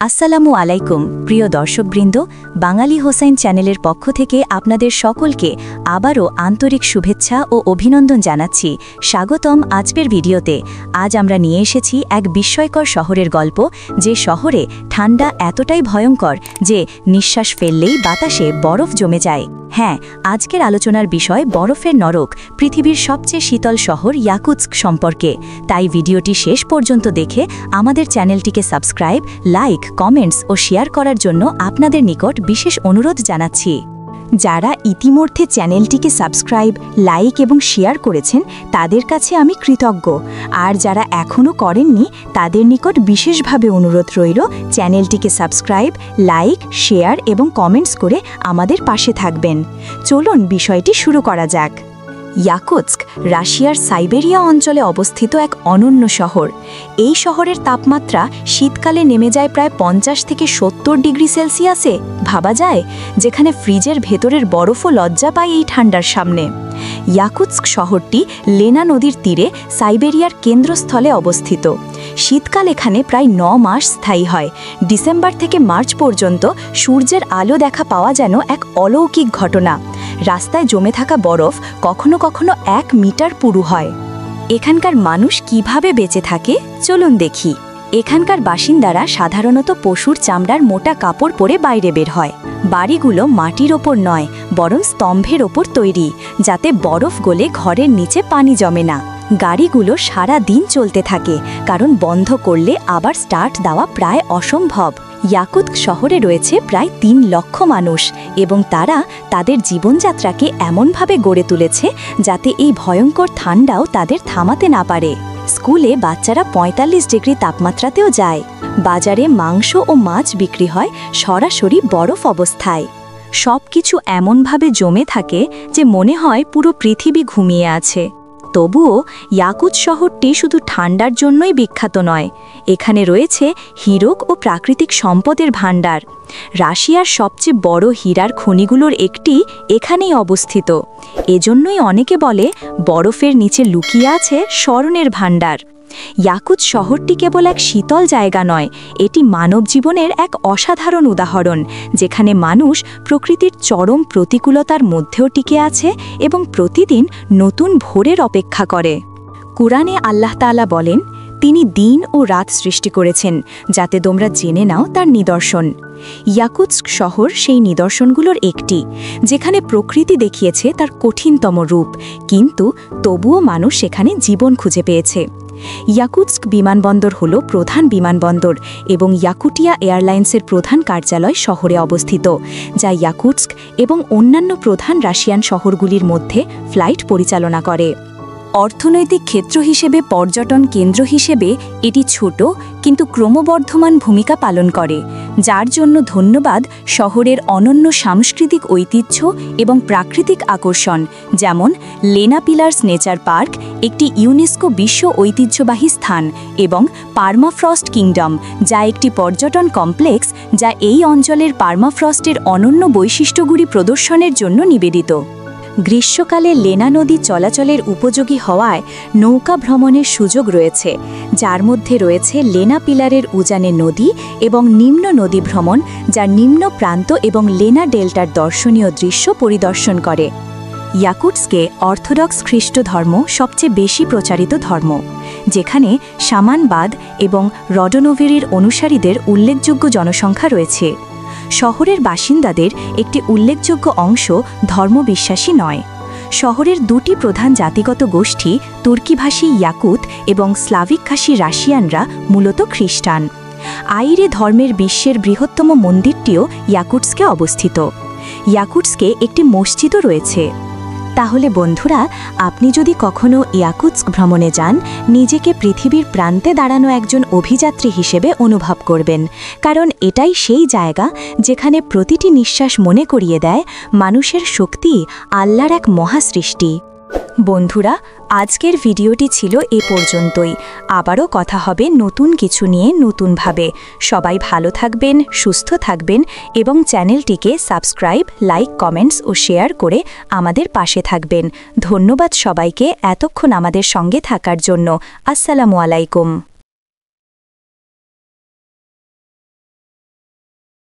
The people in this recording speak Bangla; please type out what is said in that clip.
আসসালামু আলাইকুম প্রিয় দর্শকবৃন্দ, বাঙালি হোসাইন চ্যানেলের পক্ষ থেকে আপনাদের সকলকে আবারও আন্তরিক শুভেচ্ছা ও অভিনন্দন জানাচ্ছি। স্বাগতম আজকের ভিডিওতে। আজ আমরা নিয়ে এসেছি এক বিস্ময়কর শহরের গল্প, যে শহরে ঠান্ডা এতটাই ভয়ঙ্কর যে নিঃশ্বাস ফেললেই বাতাসে বরফ জমে যায়। হ্যাঁ, আজকের আলোচনার বিষয় বরফের নরক, পৃথিবীর সবচেয়ে শীতল শহর ইয়াকুৎস্ক সম্পর্কে। তাই ভিডিওটি শেষ পর্যন্ত দেখে আমাদের চ্যানেলটিকে সাবস্ক্রাইব, লাইক, কমেন্টস ও শেয়ার করার জন্য আপনাদের নিকট বিশেষ অনুরোধ জানাচ্ছি। যারা ইতিমধ্যে চ্যানেলটিকে সাবস্ক্রাইব, লাইক এবং শেয়ার করেছেন তাদের কাছে আমি কৃতজ্ঞ, আর যারা এখনও করেননি তাদের নিকট বিশেষভাবে অনুরোধ রইল চ্যানেলটিকে সাবস্ক্রাইব, লাইক, শেয়ার এবং কমেন্টস করে আমাদের পাশে থাকবেন। চলুন বিষয়টি শুরু করা যাক। ইয়াকুৎস্ক রাশিয়ার সাইবেরিয়া অঞ্চলে অবস্থিত এক অনন্য শহর। এই শহরের তাপমাত্রা শীতকালে নেমে যায় প্রায় 50 থেকে 70 ডিগ্রি সেলসিয়াসে। ভাবা যায়, যেখানে ফ্রিজের ভেতরের বরফও লজ্জা পায় এই ঠান্ডার সামনে। ইয়াকুৎস্ক শহরটি লেনা নদীর তীরে সাইবেরিয়ার কেন্দ্রস্থলে অবস্থিত। শীতকাল এখানে প্রায় 9 মাস স্থায়ী হয়। ডিসেম্বর থেকে মার্চ পর্যন্ত সূর্যের আলো দেখা পাওয়া যেন এক অলৌকিক ঘটনা। রাস্তায় জমে থাকা বরফ কখনো কখনো 1 মিটার পুরু হয়। এখানকার মানুষ কিভাবে বেঁচে থাকে চলুন দেখি। এখানকার বাসিন্দারা সাধারণত পশুর চামড়ার মোটা কাপড় পরে বাইরে বের হয়। বাড়িগুলো মাটির ওপর নয়, বরং স্তম্ভের ওপর তৈরি, যাতে বরফ গলে ঘরের নিচে পানি জমে না। গাড়িগুলো সারা দিন চলতে থাকে, কারণ বন্ধ করলে আবার স্টার্ট দেওয়া প্রায় অসম্ভব। ইয়াকুৎস্ক শহরে রয়েছে প্রায় 3 লক্ষ মানুষ, এবং তারা তাদের জীবনযাত্রাকে এমনভাবে গড়ে তুলেছে যাতে এই ভয়ঙ্কর ঠান্ডাও তাদের থামাতে না পারে। স্কুলে বাচ্চারা 45 ডিগ্রি তাপমাত্রাতেও যায়। বাজারে মাংস ও মাছ বিক্রি হয় সরাসরি বরফ অবস্থায়। সবকিছু এমনভাবে জমে থাকে যে মনে হয় পুরো পৃথিবী ঘুমিয়ে আছে। তবুও ইয়াকুৎস্ক শহরটি শুধু ঠান্ডার জন্যই বিখ্যাত নয়, এখানে রয়েছে হীরক ও প্রাকৃতিক সম্পদের ভাণ্ডার। রাশিয়ার সবচেয়ে বড় হীরার খনিগুলোর একটি এখানেই অবস্থিত। এজন্যই অনেকে বলে বরফের নিচে লুকিয়ে আছে স্বর্ণের ভাণ্ডার। ইয়াকুৎস্ক শহরটি কেবল এক শীতল জায়গা নয়, এটি মানব জীবনের এক অসাধারণ উদাহরণ, যেখানে মানুষ প্রকৃতির চরম প্রতিকূলতার মধ্যেও টিকে আছে এবং প্রতিদিন নতুন ভোরের অপেক্ষা করে। কুরআনে আল্লাহ তাআলা বলেন, তিনি দিন ও রাত সৃষ্টি করেছেন যাতে তোমরা জেনে নাও তার নিদর্শন। ইয়াকুৎস্ক শহর সেই নিদর্শনগুলোর একটি, যেখানে প্রকৃতি দেখিয়েছে তার কঠিনতম রূপ, কিন্তু তবুও মানুষ সেখানে জীবন খুঁজে পেয়েছে। ইয়াকুৎস্ক বিমানবন্দর হল প্রধান বিমানবন্দর, এবং ইয়াকুটিয়া এয়ারলাইন্সের প্রধান কার্যালয় শহরে অবস্থিত, যা ইয়াকুৎস্ক এবং অন্যান্য প্রধান রাশিয়ান শহরগুলির মধ্যে ফ্লাইট পরিচালনা করে। অর্থনৈতিক ক্ষেত্র হিসেবে পর্যটন কেন্দ্র হিসেবে এটি ছোট কিন্তু ক্রমবর্ধমান ভূমিকা পালন করে, যার জন্য ধন্যবাদ শহরের অনন্য সাংস্কৃতিক ঐতিহ্য এবং প্রাকৃতিক আকর্ষণ, যেমন লেনা পিলার্স নেচার পার্ক, একটি ইউনেস্কো বিশ্ব ঐতিহ্যবাহী স্থান, এবং পার্মাফ্রস্ট কিংডম, যা একটি পর্যটন কমপ্লেক্স যা এই অঞ্চলের পার্মাফ্রস্টের অনন্য বৈশিষ্ট্যগুলি প্রদর্শনের জন্য নিবেদিত। গ্রীষ্মকালে লেনা নদী চলাচলের উপযোগী হওয়ায় নৌকা ভ্রমণের সুযোগ রয়েছে, যার মধ্যে রয়েছে লেনা পিলারের উজানে নদী এবং নিম্ন নদী ভ্রমণ, যা নিম্ন প্রান্ত এবং লেনা ডেল্টার দর্শনীয় দৃশ্য পরিদর্শন করে। ইয়াকুৎস্কে অর্থোডক্স খ্রিস্ট ধর্ম সবচেয়ে বেশি প্রচারিত ধর্ম, যেখানে শামানবাদ এবং রডনোভেরির অনুসারীদের উল্লেখযোগ্য জনসংখ্যা রয়েছে। শহরের বাসিন্দাদের একটি উল্লেখযোগ্য অংশ ধর্মবিশ্বাসী নয়। শহরের 2টি প্রধান জাতিগত গোষ্ঠী, তুর্কিভাষী ইয়াকুত এবং স্লাভিকভাষী রাশিয়ানরা, মূলত খ্রিস্টান। আইরে ধর্মের বিশ্বের বৃহত্তম মন্দিরটিও ইয়াকুৎস্কে অবস্থিত। ইয়াকুৎস্কে একটি মসজিদও রয়েছে। তাহলে বন্ধুরা, আপনি যদি কখনো ইয়াকুৎস্ক ভ্রমণে যান, নিজেকে পৃথিবীর প্রান্তে দাঁড়ানো একজন অভিযাত্রী হিসেবে অনুভব করবেন, কারণ এটাই সেই জায়গা যেখানে প্রতিটি নিঃশ্বাস মনে করিয়ে দেয় মানুষের শক্তি আল্লাহর এক মহাসৃষ্টি। বন্ধুরা, আজকের ভিডিওটি ছিল এ পর্যন্তই। আবারও কথা হবে নতুন কিছু নিয়ে নতুনভাবে। সবাই ভালো থাকবেন, সুস্থ থাকবেন এবং চ্যানেলটিকে সাবস্ক্রাইব, লাইক, কমেন্টস ও শেয়ার করে আমাদের পাশে থাকবেন। ধন্যবাদ সবাইকে এতক্ষণ আমাদের সঙ্গে থাকার জন্য। আসসালামু আলাইকুম।